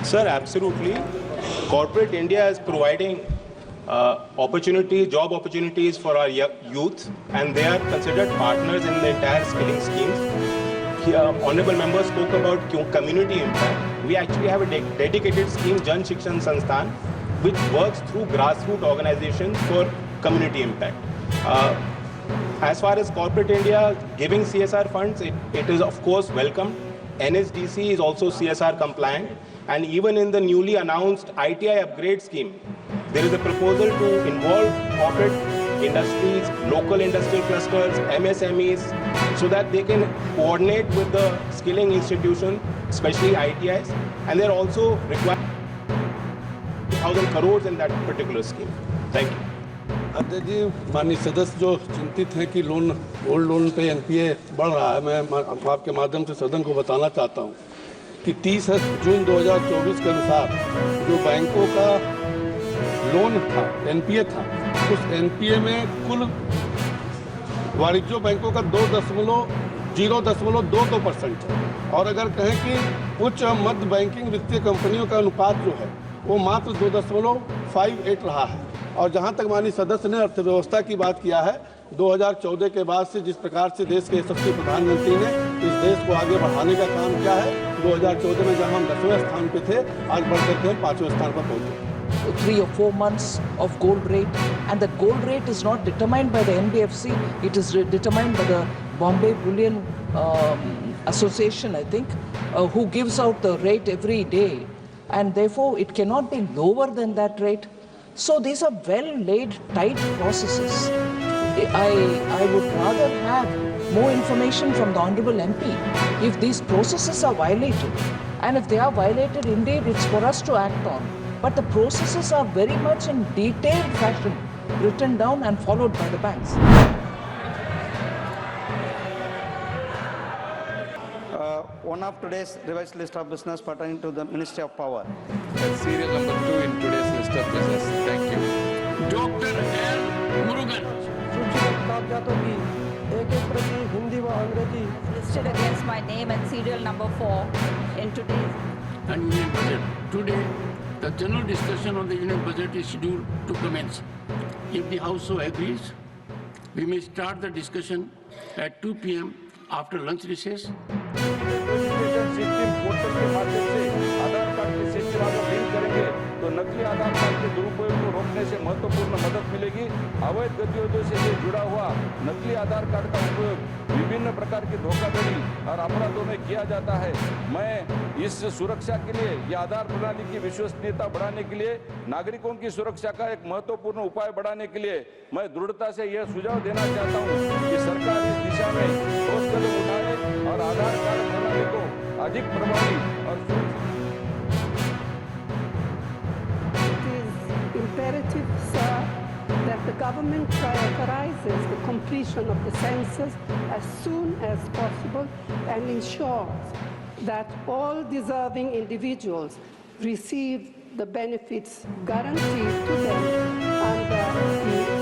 Sir, absolutely. Corporate India is providing job opportunities for our youth, and they are considered partners in the entire skilling schemes. Here, honorable members spoke about community impact. We actually have a dedicated scheme, Jan Shikshan Sansthan, which works through grassroots organizations for community impact. As far as Corporate India giving CSR funds, it is of course welcomed. NSDC is also CSR compliant, and even in the newly announced ITI upgrade scheme, there is a proposal to involve corporate industries, local industrial clusters, MSMEs, so that they can coordinate with the skilling institution, especially ITIs, and they're also required 1,000 crores in that particular scheme. Thank you. अध्यक्ष जी, माननीय सदस्य जो चिंतित हैं कि gold loan पे NPA बढ़ रहा है, मैं आपके माध्यम से सदन को बताना चाहता हूं कि 30 जून 2024 के अनुसार जो बैंकों का लोन था, एनपीए था, उस एनपीए में कुल वाणिज्य बैंकों का 0.22% है, और अगर कहें कि उच्च मध्य बैंकिंग वित्तीय कंपनियों का अनुपात जो है वो मात्र 2.58 रहा है। और जहां तक माननीय सदस्य ने अर्थव्यवस्था की बात किया है, 2014 के बाद से जिस प्रकार से देश के यशस्वी प्रधानमंत्री ने इस देश को आगे बढ़ाने का काम किया है, 2014 में जहां हम 10वें स्थान पे थे, आज बढ़कर के हम 5वें स्थान पर पहुंचे। 3 or 4 months of gold rate, and that gold rate is not determined by the NBFC, it is determined by the Bombay Bullion Association, I think, who gives out the rate every day, and therefore it cannot be lower than that rate. So these are well laid, tight processes. I would rather have more information from the Honorable MP if these processes are violated. And if they are violated, indeed, it's for us to act on. But the processes are very much in detailed fashion, written down and followed by the banks. One of today's revised list of business pertaining to the Ministry of Power. That's serial number 2 in today's list of business. Thank you. Dr. L. Murugan. सूचीबद्ध कागजातों की एक प्रति हिंदी व अंग्रेजी listed against my name and serial number 4 in today's And Union Budget. Today, the general discussion on the Union Budget is scheduled to commence. If the House so agrees, we may start the discussion at 2 p.m. after lunch recess. Portal के माध्यम से आधार card की सेवा को link करेंगे तो नकली आधार card के दुरुपयोग को रोकने से महत्वपूर्ण मदद मिलेगी। अवैध गतिविधियों से जुड़ा हुआ नकली आधार कार्ड का उपयोग विभिन्न प्रकार की धोखाधड़ी और अपराधों में किया जाता है। मैं इस सुरक्षा के लिए या आधार प्रणाली की विश्वसनीयता बढ़ाने के लिए नागरिकों की सुरक्षा का एक महत्वपूर्ण उपाय बढ़ाने के लिए मैं दृढ़ता से यह सुझाव देना चाहता हूँ कि सरकार इस दिशा में ठोस कदम उठाए और आधार कार्ड प्रणाली को अधिक प्रभावी और imperative, sir, that the government prioritizes the completion of the census as soon as possible and ensures that all deserving individuals receive the benefits guaranteed to them under the